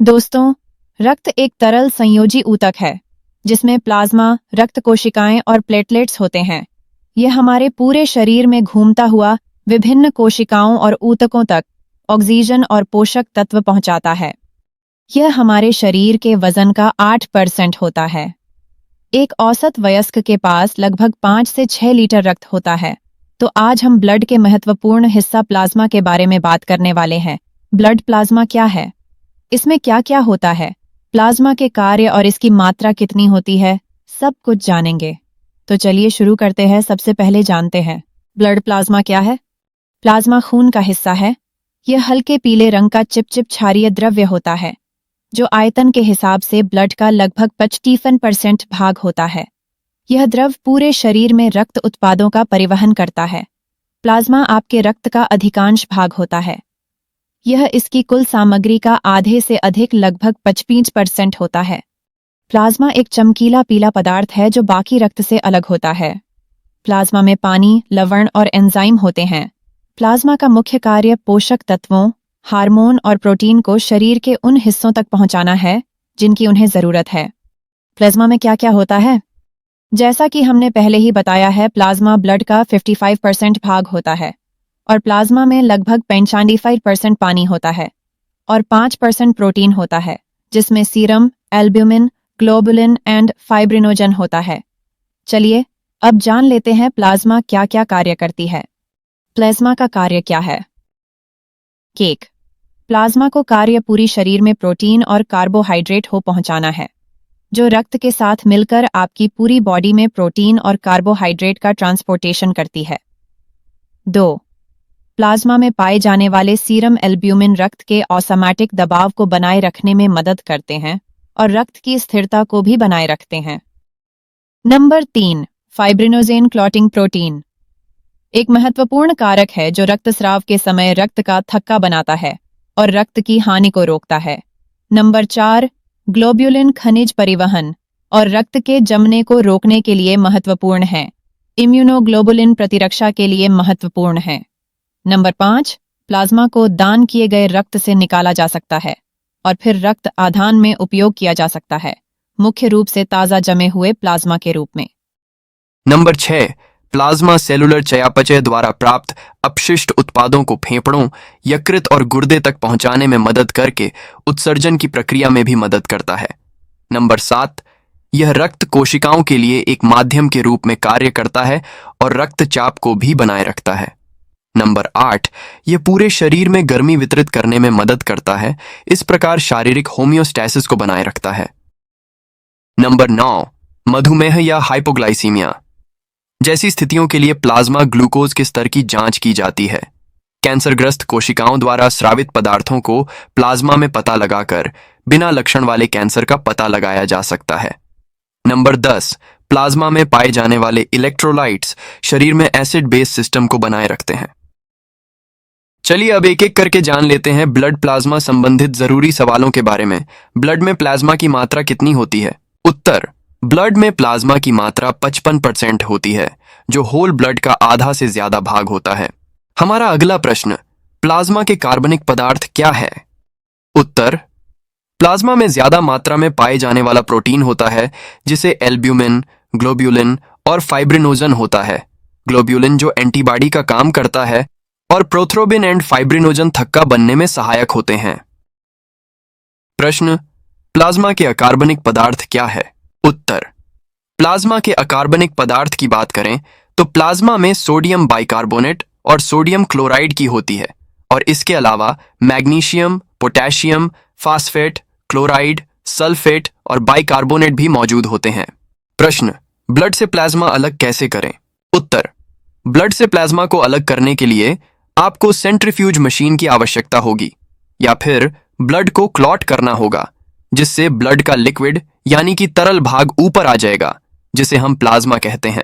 दोस्तों, रक्त एक तरल संयोजी ऊतक है जिसमें प्लाज्मा, रक्त कोशिकाएं और प्लेटलेट्स होते हैं। यह हमारे पूरे शरीर में घूमता हुआ विभिन्न कोशिकाओं और ऊतकों तक ऑक्सीजन और पोषक तत्व पहुंचाता है। यह हमारे शरीर के वजन का 8% होता है। एक औसत वयस्क के पास लगभग 5 से 6 लीटर रक्त होता है। तो आज हम ब्लड के महत्वपूर्ण हिस्सा प्लाज्मा के बारे में बात करने वाले हैं। ब्लड प्लाज्मा क्या है? इसमें क्या क्या होता है, प्लाज्मा के कार्य और इसकी मात्रा कितनी होती है, सब कुछ जानेंगे। तो चलिए शुरू करते हैं। सबसे पहले जानते हैं ब्लड प्लाज्मा क्या है। प्लाज्मा खून का हिस्सा है। यह हल्के पीले रंग का चिपचिप क्षारीय द्रव्य होता है जो आयतन के हिसाब से ब्लड का लगभग 55% भाग होता है। यह द्रव पूरे शरीर में रक्त उत्पादों का परिवहन करता है। प्लाज्मा आपके रक्त का अधिकांश भाग होता है। यह इसकी कुल सामग्री का आधे से अधिक लगभग 25% होता है। प्लाज्मा एक चमकीला पीला पदार्थ है जो बाकी रक्त से अलग होता है। प्लाज्मा में पानी, लवण और एंजाइम होते हैं। प्लाज्मा का मुख्य कार्य पोषक तत्वों, हार्मोन और प्रोटीन को शरीर के उन हिस्सों तक पहुंचाना है जिनकी उन्हें जरूरत है। प्लाज्मा में क्या क्या होता है? जैसा कि हमने पहले ही बताया है, प्लाज्मा ब्लड का 55% भाग होता है और प्लाज्मा में लगभग 95% पानी होता है और 5% प्रोटीन होता है, जिसमें serum, albumin, globulin and fibrinogen होता है। चलिए अब जान लेते हैं प्लाज्मा क्या क्या कार्य करती है। प्लाज्मा का कार्य क्या है? केक प्लाज्मा को कार्य पूरी शरीर में प्रोटीन और कार्बोहाइड्रेट हो पहुंचाना है, जो रक्त के साथ मिलकर आपकी पूरी बॉडी में प्रोटीन और कार्बोहाइड्रेट का ट्रांसपोर्टेशन करती है। 2. प्लाज्मा में पाए जाने वाले सीरम एल्ब्यूमिन रक्त के ऑसमैटिक दबाव को बनाए रखने में मदद करते हैं और रक्त की स्थिरता को भी बनाए रखते हैं। नंबर 3. फाइब्रिनोजेन क्लॉटिंग प्रोटीन एक महत्वपूर्ण कारक है जो रक्तस्राव के समय रक्त का थक्का बनाता है और रक्त की हानि को रोकता है। नंबर 4. ग्लोब्युलिन खनिज परिवहन और रक्त के जमने को रोकने के लिए महत्वपूर्ण है। इम्यूनोग्लोबुलिन प्रतिरक्षा के लिए महत्वपूर्ण है। नंबर 5. प्लाज्मा को दान किए गए रक्त से निकाला जा सकता है और फिर रक्त आधान में उपयोग किया जा सकता है, मुख्य रूप से ताज़ा जमे हुए प्लाज्मा के रूप में। नंबर 6. प्लाज्मा सेलुलर चयापचय द्वारा प्राप्त अपशिष्ट उत्पादों को फेफड़ों, यकृत और गुर्दे तक पहुंचाने में मदद करके उत्सर्जन की प्रक्रिया में भी मदद करता है। नंबर 7. यह रक्त कोशिकाओं के लिए एक माध्यम के रूप में कार्य करता है और रक्तचाप को भी बनाए रखता है। नंबर 8. यह पूरे शरीर में गर्मी वितरित करने में मदद करता है, इस प्रकार शारीरिक होम्योस्टैसिस को बनाए रखता है। नंबर 9. मधुमेह या हाइपोग्लाइसीमिया जैसी स्थितियों के लिए प्लाज्मा ग्लूकोज के स्तर की जांच की जाती है। कैंसरग्रस्त कोशिकाओं द्वारा स्रावित पदार्थों को प्लाज्मा में पता लगाकर बिना लक्षण वाले कैंसर का पता लगाया जा सकता है। नंबर 10. प्लाज्मा में पाए जाने वाले इलेक्ट्रोलाइट्स शरीर में एसिड बेस सिस्टम को बनाए रखते हैं। चलिए अब एक एक करके जान लेते हैं ब्लड प्लाज्मा संबंधित जरूरी सवालों के बारे में। ब्लड में प्लाज्मा की मात्रा कितनी होती है? उत्तर: ब्लड में प्लाज्मा की मात्रा 55% होती है, जो होल ब्लड का आधा से ज्यादा भाग होता है। हमारा अगला प्रश्न: प्लाज्मा के कार्बनिक पदार्थ क्या है? उत्तर: प्लाज्मा में ज्यादा मात्रा में पाए जाने वाला प्रोटीन होता है, जिसे एल्ब्यूमिन, ग्लोब्युलिन और फाइब्रिनोजन होता है। ग्लोब्युलिन जो एंटीबॉडी का काम करता है और प्रोथ्रोबिन एंड फाइब्रिनोजन थक्का बनने में सहायक होते हैं। प्रश्न: प्लाज्मा के अकार्बनिक पदार्थ क्या है? उत्तर: प्लाज्मा के अकार्बनिक पदार्थ की बात करें तो प्लाज्मा में सोडियम बाइकार्बोनेट और सोडियम क्लोराइड की होती है और इसके अलावा magnesium, potassium, phosphate, chloride, sulphate और बाइकार्बोनेट भी मौजूद होते हैं। प्रश्न: ब्लड से प्लाज्मा अलग कैसे करें? उत्तर: ब्लड से प्लाज्मा को अलग करने के लिए आपको सेंट्रीफ्यूज मशीन की आवश्यकता होगी या फिर ब्लड को क्लॉट करना होगा, जिससे ब्लड का लिक्विड यानी कि तरल भाग ऊपर आ जाएगा, जिसे हम प्लाज्मा कहते हैं।